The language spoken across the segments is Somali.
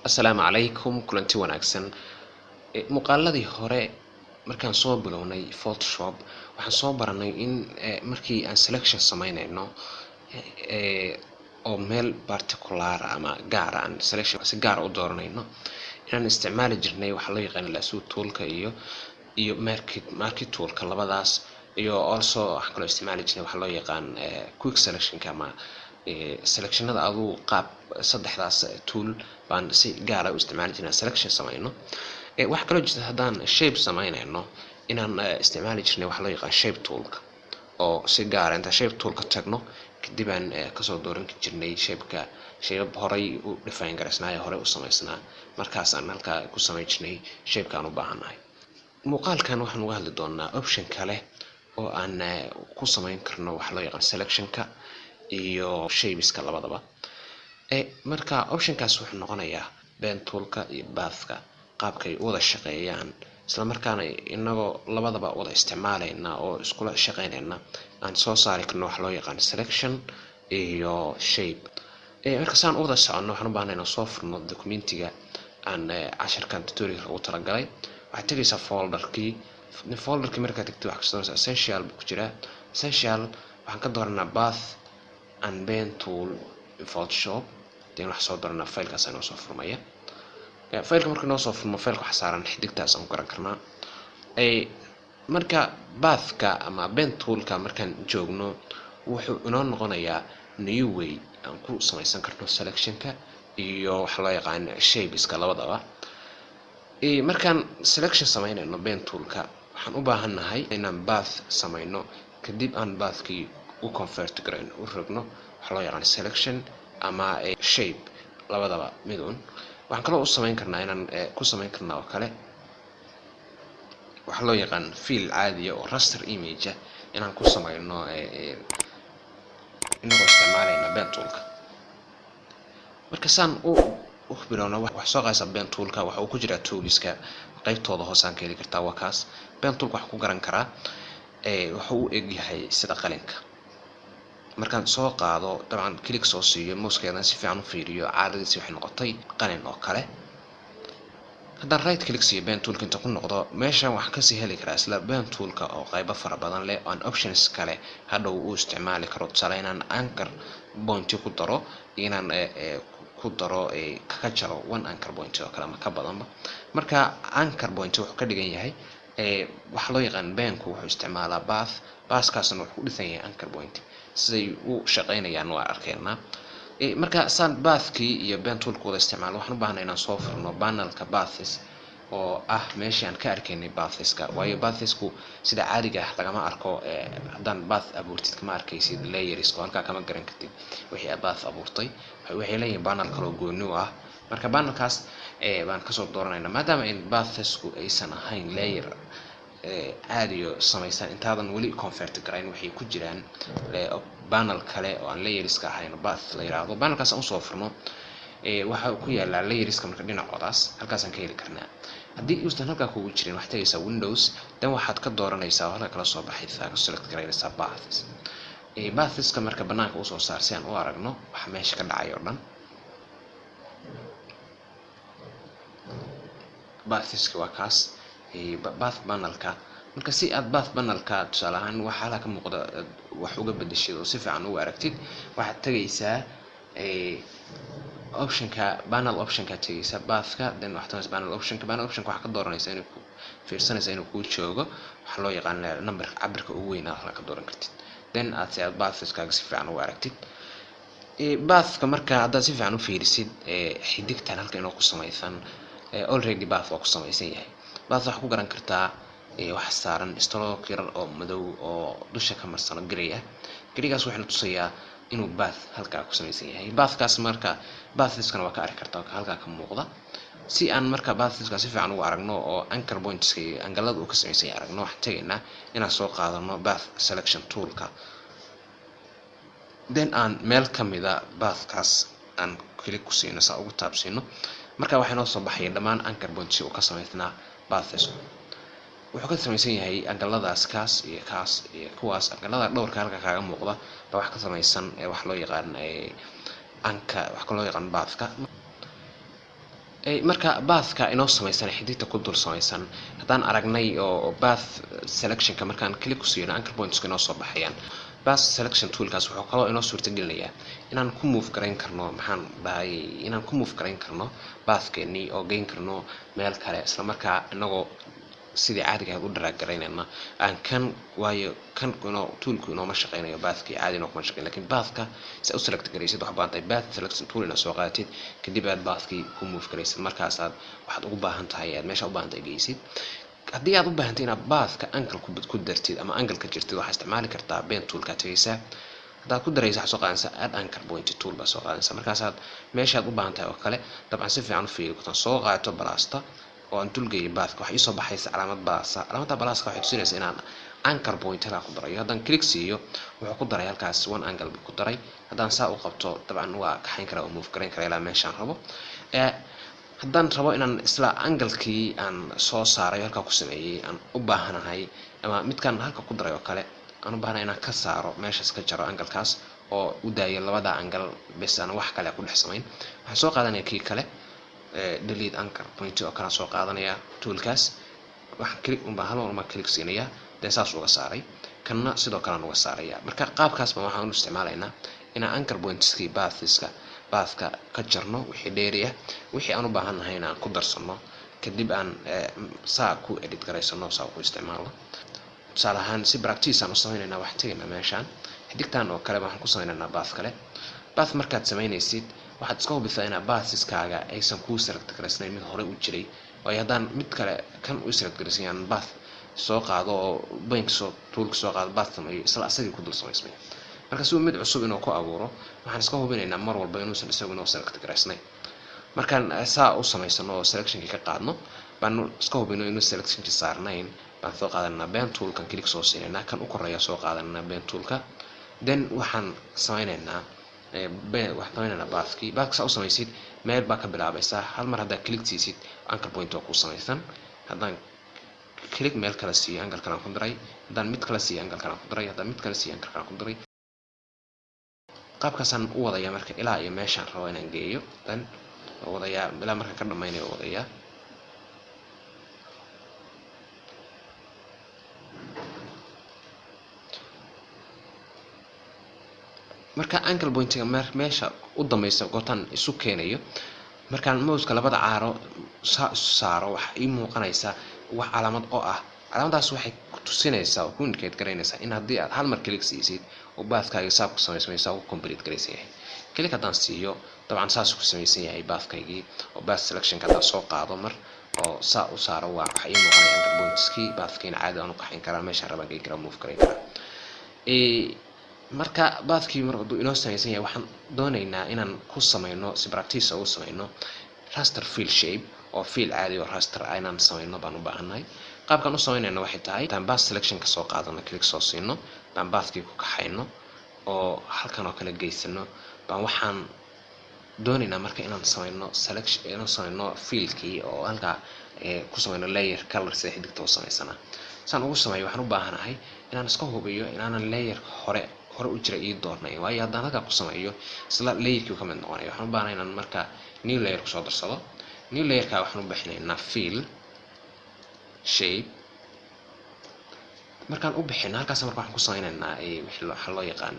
Assalaamu calaykum kulanti wanaagsan. Muuqaaladii hore markaan soo bilownay Photoshop waxaan soo baranay in markii aan selection sameynayno oo meel particular ama gaar aan selection si gaar u dooranayno inaan isticmaali jirnay waxa loo yaqaan lasso toolka iyo marquee toolka labadaas iyo also waxaan kaloo isticmaali jirnay waxa loo yaqaan quick selection ama selectionada aduu qaab saddexdaas tool baan si gaar ah u isticmaali jirnay selection sameyno. Wax kaloo jirta haddaan shape sameynayno inaan isticmaali jirnay waxa loo yaqaan shape toolka oo si gaar ah inta shape toolka tagno kadib aan kasoo dooran jirnay shape-ka horay u define garaysnaa horay u sameysnaa markaas aan halkaa ku sameyn jirnay shape-ka aan u baahanahay. Muuqaalkan waxaan uga hadli doonaa option kale oo aan ku sameyn karno waxa loo yaqaan selection-ka iyo shapeska labadaba. Marka option-kaas wuxuu noqonayaa pen toolka iyo path-ka qaabkay wada shaqeeyaan isla markaana inagoo labadaba wada isticmaalayna oo iskula shaqeynayna aan soo saari karno waxa loo yaqaan selection iyo shape. Marka saan u wada socono waxaan u baahanahay soo furno documentiga aan casharkan tutorial ugu talagalay. Waxaad tagaysaa folderkii markaad tagto waxa kasoo dooranaysaa essential ku jira essential waxaan ka dooranaa path and pen tool in Photoshop then wax soo dooranaa faylkaas inoo soo furmaya. Faylka marka inoo soo furmo faylka waxa saaran xidigtaas aan ku garan karnaa. Marka path-ka ama pen toolka markaan joogno wuxuu inoo noqonayaa new way aan ku sameysan karno selection-ka iyo waxa loo yaqaan shapeska labadaba. Markaan selection sameynayno pen toolka waxaan u baahanahay inaan path sameyno kadib aan path-kii u convert gareyno u rogno waxa loo yaqaan selection ama shape labadaba midun. Waxaan kaloo u sameyn karnaa inaan ku sameyn karnaa oo kale waxa loo yaqaan fill caadi ah oo raster image inaan ku sameyno inagoo isticmaalayna pen toolka. Marka saan u bilowno wax soo qaasa pen toolka waxa uu ku jiraa toolska qaybtooda hoose aan ka heli kartaa waa kaas. Pen toolka wax ku garan karaa waxa uu eg yahay sida qalinka. Markaan soo qaado dabcan click soo siiyo mouse-keeda si fiican u fiiriyo caadadiisa waxay noqotay qalin oo kale. haddaan right click siiyo pen toolka inta ku noqdo meeshan waxaan ka sii heli karaa isla pen toolka oo qaybo fara badan leh oo options kale hadhow u isticmaali karo tusaale inaan anchor point ku daro inaan ku daro ka jaro one anchor point oo kale ama ka badanba. Marka anchor point wuxuu ka dhigan yahay waxa loo yaqaan penku wuxuu isticmaalaa path-kaasna wuxuu u dhisan yahay anchor point siday u shaqeynayaan waa arkaynaa. Marka saan path-kii iyo pen toolka wada isticmaalo waxaan u baahanahay inaan soo furno panelka paths oo ah meeshii aan ka arkaynay pathska waayo pathsku sida caadiga ah lagama arko haddaan path abuurtid kama arkaysid layers oo halkaa kama garan kartid wixii aad path abuurtay waxay leeyihiin panel kale oo gooni u ah. Marka panelkaas baan kasoo dooranaynaa maadaama in pathsku aysan ahayn layer caadiyo samaysan intaadan weli convert garayn waxay ku jiraan panel kale oo aan layerska ahayn path la yiraahdo. Panelkaas aan soo furno waxa ku yaala layerska marka dhinacoodaas halkaas aan ka heli karnaa. Haddii uusan halkaa kugu jirin waxaad tagaysaa Windows dan waxaad ka dooranaysaa halka kala soo baxaysa ka select garaynaysaa paths. Pathska marka banaanka u soo saar si aan u aragno waxa meesha ka dhacay oo dhan. Pathska waa kaas path panelka marka si aad path panelka tusaale ahaan waxa la ka muuqda wax uga bedeshay oo si fiican u aragtid waxaad tagaysaa optionka panel optionka tagaysaa pathka then waxaad tagaysaa panel optionka waxa ka dooranaysaa inuu ku fiirsanaysaa inuu ku joogo waxa loo yaqaan number cabirka ugu weyn aad ka dooran kartid then aad si aad pathska si fiican u aragtid. Pathka marka aad si fiican u fiirisid xidigtan halka inuu ku samaysan already path waa ku samaysan yahay. Path wax ku garan kartaa wax saaran stroke yar oo madow oo dusha ka marsan gray ah. Graygaas wuxuu tusayaa inuu path halka ku samaysan yahay. Pathkaas marka pathskana waa ka arki kartaa halka ka muuqda. Si aan marka pathska si fiican u aragno oo anchor pointska iyo angalada uu ka samaysan yahay aragno waxaan tagaynaa inaan soo qaadano path selection toolka. Then aan meel kamida pathkaas aan click ku siino saa ugu taabsino marka waxay noo soo baxay dhammaan anchor points oo ka samaysnaa paths. Wuxuu ka samaysan yahay angaladaas kaas iyo kuwaas angalada dhowrka halka kaaga muuqda wax ka samaysan wax loo yaqaan anchor wax loo yaqaan pathka. marka bathka inoo samaysan xididta ku dul samaysan haddaan aragnay oo bath selectionka markaan click ku siino anchor points inoo soo baxayaan. bath selection toolkaas wuxuu kaloo inoo suurtagelinayaa inaan ku move garayn karno inaan ku move garayn karno bathkeennii oo geyn karno meel kale isla markaa inagoo sidii caadiga ahayd u dharaagaraynayna aan waayo toolku inooma shaqaynayo bathkii caadi inooma shaqayn laakiin bathka si u select garaysid waxaad baahan tahay bath selection tool inaad soo qaadatid kadib aad bathkii ku move garaysid markaasaad waxaad ugu baahan tahay aad meesha u baahan tahay geysid. haddii aad u baahantay inaad bathka angle ku dartid ama angle ka jirtid waxaad isticmaali kartaa pen toolka tagaysaa. haddaad ku daraysa waxaad soo qaadanaysaa add anchor point tool baa soo qaadanaysaa markaasaad meeshaad u baahan tahay oo kale dabcan si fiican u fiiri kartaa soo qaadato balaasta oo aan dulgeeyo bathka waxay soo baxaysa calaamad baasa. calaamadda baaska waxay tusinaysaa inaan anchor point halkaa ku darayo. haddaan click siiyo wuxuu ku daray halkaas one angle buu ku daray. haddaan saa u qabto dabcan waa kaxayn karaa oo move garayn karaa ilaa meeshaan rabo. haddaan rabo inaan isla angle-kii aan soo saaray halkaa ku sameeyey aan u baahanahay ama midkan halka ku daray oo kale aan u baahanahay inaan ka saaro meeshaas ka jaro angle-kaas oo u daayo labada angle bes aan wax kale ku dhex samayn waxaan soo qaadanaya kii kale delete anchor point oo kala soo qaadanaya toolkaas waxaan click hal mar click siinaya de saas uga saaray kana sidoo kale uga saaraya. marka qaabkaas ma waxaan u isticmaalaynaa inaan anchor pointskii bathka ka jarno wixii dheeriya wixii aan u baahanahay inaan ku darsano kadib aan saa ku edit garaysano saa ku isticmaalo. tusaale ahaan si practice aan u samaynaynaa waxaan tegaynaa meeshaan xidigtaan oo kale waxaan ku samaynaynaa bath kale. bath markaad samaynaysid waxaad iska hubisaa inaad bathiskaaga aysan kuu select garaysnayn mid hore u jiray waayo haddaan mid kale kan u select garaysnayaan bath soo qaado oo toolka soo qaado bath sameeyo isla asagii ku dul samaysmay. marka si uu mid cusub inuu ku abuuro waxaan iska hubinaynaa mar walba inuusan isagu inoo select garaysnayn. markaan saa u samaysano oo selectionkii ka qaadno baan iska hubino inuu selectionkii saarnayn baan soo qaadanaa pen toolkan click soo siinaynaa kan u koreeya soo qaadanaa pen toolka then waxaan samaynaynaa bathkii saa u samaysid meel baa ka bilaabaysaa hal mar haddaad click siisid anchor point oo ku samaysan. haddaan click meel kale siiyo angle kale ku daray haddaan mid kale siiyo angle kale ku daray haddaan mid kale siiyo angle kale ku daray qaabkaasaan u wadayaa marka ilaa iyo meeshaan rabo inaan geeyo then wadayaa ilaa marka ka dhammaynayo wadayaa. marka angle pointiga meesha u dambaysa gootaan isu keenayo markaan mouse-ka labada caaro saaro waxa ii muuqanaysa wax calaamad oo ah calaamadaas waxay ku tusinaysaa oo ku indicate garaynaysaa in haddii aad hal mar click siisid oo bathkaaga saa ku samaysmaysaa uu complete garaysan yahay. click haddaan siiyo dabcan saas ku samaysan yahay bathkaygii oo bath selection haddaan soo qaado mar oo saa u saaro waxa ii muuqanaya anchor pointskii bathkiina caadi aan u qaxin karaa meeshaan rabaan geyn karaa move garayn karaa. marka bathkii mar hadduu inoo samaysan yahay waxaan doonaynaa inaan ku samayno si practice ugu samayno raster fill shape oo fill caadi oo raster inaan samayno baan u baahanahay. qaabkan u samaynayna waxay tahay intaan bath selection ka soo qaadano click soo siino baan bathkii ku kaxayno oo halkan oo kale geysano baan waxaan doonaynaa marka inaan samayno fillkii oo halka ku samayno layer color sida xidigta u samaysana. saan ugu sameeyo waxaan u baahanahay inaan iska hubiyo inaanan layer hore u jira ii doornayn waayo haddaan halkaa ku sameeyo isla layerkii ka mid noqonayo. waxaan u baahanahay inaan marka new layer kusoo darsado. new layerka waxaan u bixinaynaa fill shape. markaan u bixino halkaas marka waxaan ku samaynaynaa waxa loo yaqaan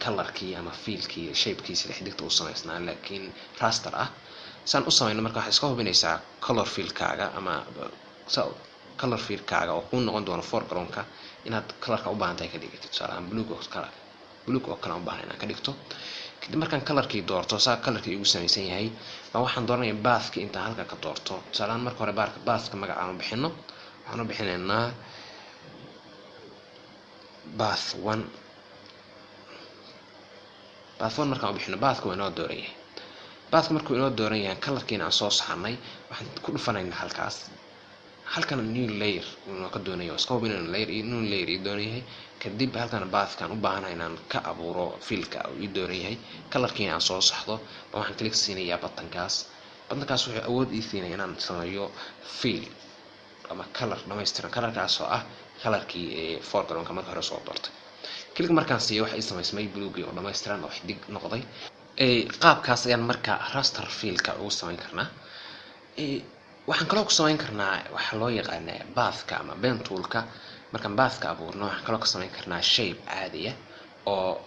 colorkii ama fillkii shapekii sida xidigta u samaysnaa laakiin raster ah. saan u samayno marka waxaad iska hubinaysaa color fillkaaga ama color fillkaaga oo kuu noqon doono foregroundka inaad colorka u baahan tahay ka dhigtid. tusaale ahaan blue oo kale u baahan inaan ka dhigto kadib markaan colorkii doorto saa colorkii igu samaysan yahay baan waxaan dooranayaa bathkii intaan halka ka doorto. tusaale ahaan marka hore bathka magacaan u bixino waxaan u bixinaynaa bath 1 markaan u bixino bathka waa inoo dooran yahay. bathka markuu inoo dooran yahay colorkiina aan soo saarnay waxaan ku dhufanaynaa halkan new layer inuu ka doonayo iska hubinayna new layer ii dooran yahay kadib halkan bathkan u baahanahay inaan ka abuuro fillka uu ii dooran yahay colorkiina aan soo saxdo waxaan click siinayaa buttonkaas wuxuu awood ii siinaya inaan sameeyo fill ama color dhammaystiran colorkaas oo ah colorkii foregroundka marka hore soo doortay. click markaan siiyo waxa ii samaysmay bluegii oo dhammaystiran oo xidig noqday qaabkaas ayaan marka raster fielka ugu samayn karnaa. waxaan kaloo ku samayn karnaa waxa loo yaqaan pathka ama pen toolka. markaan pathka abuurno waxaan kaloo ka samayn karnaa shape caadi ah oo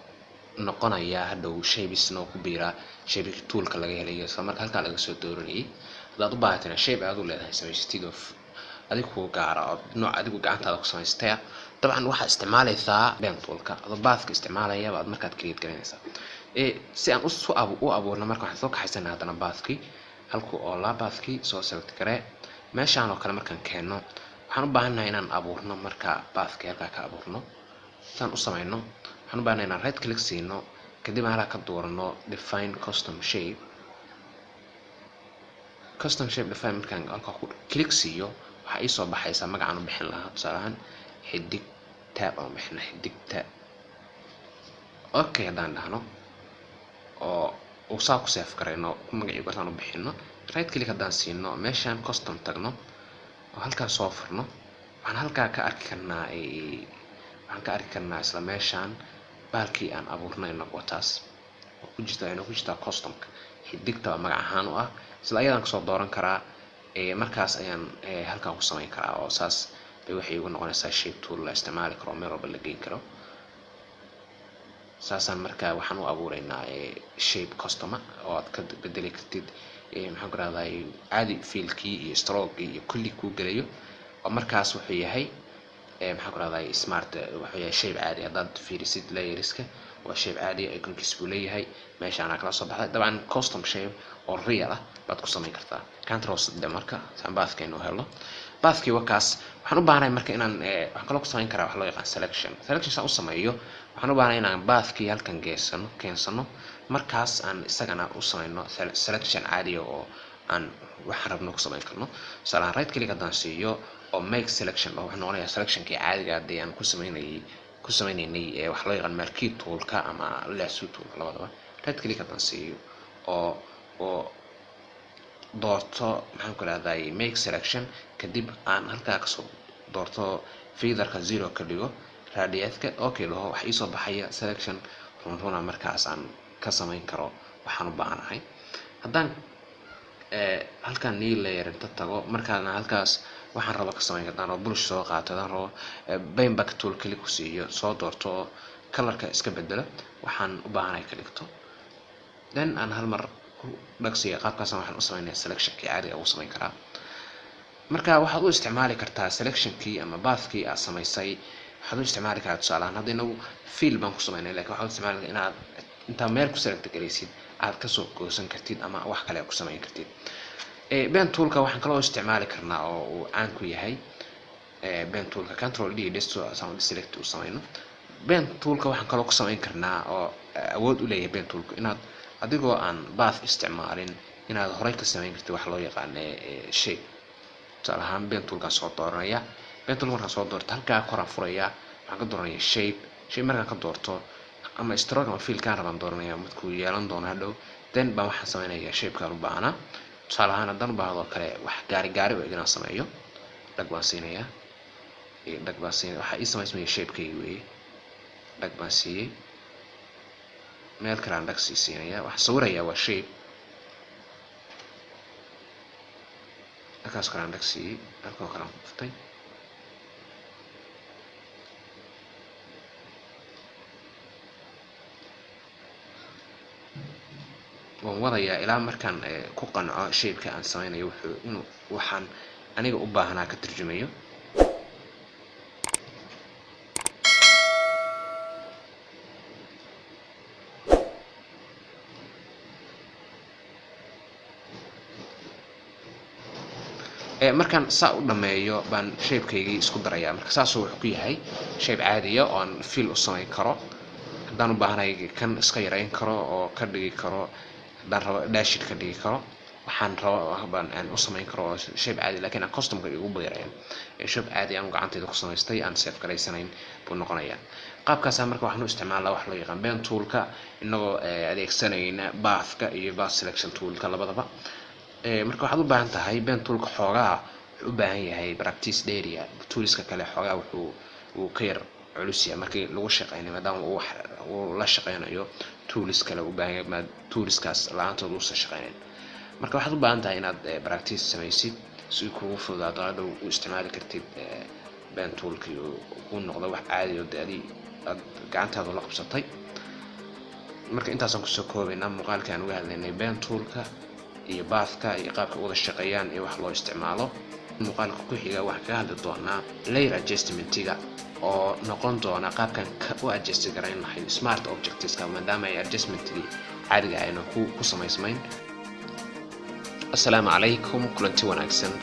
noqonaya hadhow shapesna ku biira shape toolka laga helayo isla markaa halkaa laga soo dooranayay. hadaad u baahatana shape aad u leedahay samaystid of adigu gaara oo nooc adigu gacantaada ku samaystay dabcan waxaa isticmaalaysaa pen toolka adoo pathka isticmaalaya baad markaad create garanaysaa. si aan u abuurno marka waxaan soo kaxaysanaa haddana pathkii halku oo la pathkii soo select garee meeshaan oo kale markaan keenno waxaan u baahanahay inaan abuurno marka pathkii halkaa ka abuurno. saan u samayno waxaan u baahanahay inaan right click siino kadib aan halkaa ka doorano define custom shape. custom shape define markaan halkaa ku click siiyo waxaa ii soo baxaysa magacaan u bixin lahaa tusaale ahaan xidig tab aan bixina xidigta. okay haddaan dhahno oo uu saa ku save garayno magacii goortaan u bixino right click haddaan siino meeshaan custom tagno oo halkaa soo furno waxaan halkaa ka arki karnaa isla meeshaan baalkii aan abuurnay noqotaas oo ku jirta customka xidigta magac ahaan u ah isla ayadaan kasoo dooran karaa. markaas ayaan halkaa ku samayn karaa oo saas bay waxay ugu noqonaysaa shape tool la isticmaali karo meel walba la geyn karo. saasaan markaa waxaan u abuuraynaa shape customer oo aad ka bedeli kartid maxaan ku rahday caadi fiilkii iyo stroke iyo kulli ku galayo oo markaas wuxuu yahay maxaan ku rahday smart wuxuu yahay shape caadi hadaad fiirisid layerska waa shape caadi iconkiis buu leeyahay meeshaan kala soo baxday. dabcan custom shape oo real ah baad ku samayn kartaa. control de marka saan pathka inuu helo pathkii wakaas waxaan u baahanahay marka inaan waxaan kaloo ku samayn karaa wax loo yaqaan selection saa u sameeyo waxaan u baahanahay inaan pathkii halkan keensano markaas aan isagana u samayno selection caadi oo aan waxaan rabno ku samayn karno. tusaale right click haddaan siiyo oo make selection oo wuxuu noqonayaa selectionkii caadiga ah aan ku sameynaynay wax loo yaqaan marquee toolka ama lasso toolka labadaba. right click haddaan siiyo oo doorto maxaan ku rahday make selection kadib aan halkaa kasoo doorto featherka 0 ka dhigo radiuska okay laho wax ii soo baxaya selection runa markaas aan ka samayn karo waxaan u baahanahay. haddaan halkan new layer inta tago markaana halkaas waxaan rabo ka samayn kartaan oo brush soo qaato hadaan rabo paintback tool click ku siiyo soo doorto colorka iska bedelo waxaan u baahanahay ka dhigto then aan hal mar dhagsiga qaabkaas waxaan u samaynayaa selectionkii caadiga ugu samayn karaa. marka waxaad u isticmaali kartaa selectionkii ama pathkii aad samaysay waxaad u isticmaali kartaa tusaale ahaan hadda inagu fiil baan ku samaynay laakiin waxaad u isticmaali inaad intaa meel ku select garaysid aad kasoo goosan kartid ama wax kale ku samayn kartid. pen toolka waxaan kaloo isticmaali karnaa oo uu caan ku yahay pen toolka control d sound select u samayno. pen toolka waxaan kaloo ku samayn karnaa oo awood u leeyahay pen toolka inaad adigoo aan path isticmaalin inaad horey ka samayn kartid wax loo yaqaan shape. tusaale ahaan pen toolka soo dooranaya pen toolka markaan soo doorto halkaa koraan furaya waxaan ka dooranaya shape markaan ka doorto ama stroke ama fiilkaan rabaan dooranaya markuu yeelan doono hadhow then baan waxaan samaynayaa shapekaan u baahnaa. tusaale ahaan haddaan u baahdo kale wax gaari oo inaan sameeyo dhag baan siinayaa waxaa ii samaysmaya shapekayga weeye dhag baan siiyey meel kale aan dhag sii siinayaa waxaan sawirayaa waa shape halkaas kale aan dhag siiyey halkoo kale aan ku dhuftay waan wadayaa ilaa markaan ku qanco shapeka aan samaynayo waxaan aniga u baahnaa ka tarjumayo. markaan saa u dhameeyo baan shapekeygii isku darayaa marka saasuu wuxuu ku yahay shape caadiya oo aan fill u samayn karo haddaan u baahanahay kan iska yareyn karo oo ka dhigi karo haddaan rabo dashit ka dhigi karo waxaan rabo baan aan u samayn karo shape caadi laakiin aan customka igu beereen shape caadi aan gacantayda ku samaystay aan save garaysanayn buu noqonayaa. qaabkaas marka waxaan u isticmaalnaa wax loo yaqaan pen toolka inagoo adeegsanayna pathka iyo path selection toolka labadaba. marka waxaad u baahan tahay pen toolka xoogaa wuxuu u baahan yahay practice area toolska kale xoogaa wuxuu ka yar culus yahay markii lagu shaqeynayo maadaama uu la shaqeynayo tools kale u baahan yahay toolskaas la'aantood uusan shaqeynin. marka waxaad u baahan tahay inaad practice samaysid si kugu fududaato hadhow u isticmaali kartid pen toolkii uu noqdo wax caadi oo aad gacantaada la qabsatay. marka intaasaan kusoo koobaynaa muuqaalkaan uga hadlaynay pen toolka iyo bathka iyo qaabka wada shaqeeyaan iyo wax loo isticmaalo. muuqaalka ku xiga waxaan kaga hadli doonaa layer adjustmentiga oo noqon doona qaabkan u adjust garayn lahayn smart objectska maadaama ay adjustmentigii caadiga ayna ku samaysmayn. assalaamu calaykum, kulanti wanaagsan.